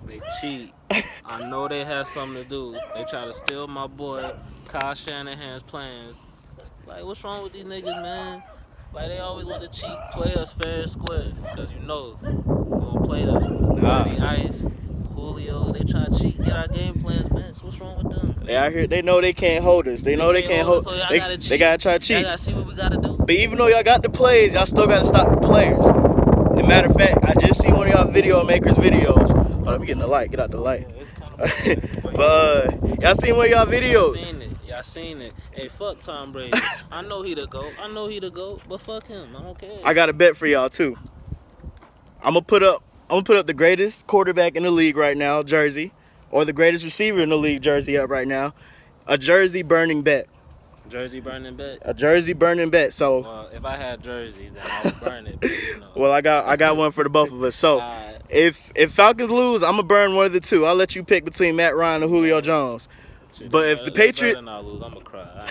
They cheat. I know they have something to do. They try to steal my boy Kyle Shanahan's plans. Like, what's wrong with these niggas, man? Like, they always want to cheat, play us fair and square. Because you know, we gonna play that. Money Ice, Julio, they try to cheat, get our game plans messed. What's wrong with them? They out here, they know they can't hold us. They know they can't hold us. So y'all gotta cheat. They gotta try to cheat. Y'all gotta see what we gotta do. But even though y'all got the plays, y'all still gotta stop the players. As a matter of fact, I just seen one of y'all video makers videos. Oh, let me get in the light. Get out the light. But y'all seen one of y'all videos. I seen it. Hey, fuck Tom Brady. I know he the GOAT, but fuck him. I don't care. I got a bet for y'all too. I'm gonna put up the greatest quarterback in the league right now, jersey, or the greatest receiver in the league, jersey up right now. A jersey burning bet. Jersey burning bet. A jersey burning bet. So. Well, if I had jerseys, then I would burn it. But, you know. Well, I got one for the both of us. So, if Falcons lose, I'm gonna burn one of the two. I'll let you pick between Matt Ryan and Julio Jones. But if the Patriots, I'm gonna cry.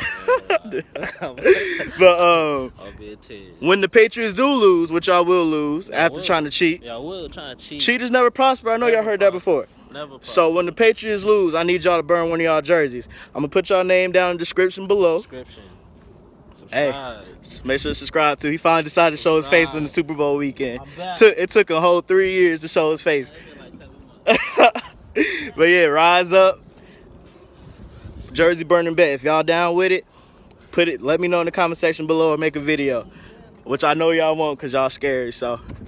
When the Patriots do lose, which y'all will lose after trying to cheat. Y'all will trying to cheat. Cheaters never prosper. I know y'all heard that before. Never prosper. So when the Patriots lose, I need y'all to burn one of y'all jerseys. I'm gonna put y'all name down in the description below. Subscribe. Hey, make sure to subscribe too. He finally decided to show his face in the Super Bowl weekend. It took a whole 3 years to show his face. But yeah, rise up. Jersey burning bet. If y'all down with it, let me know in the comment section below or make a video. Which I know y'all won't because y'all scary, so.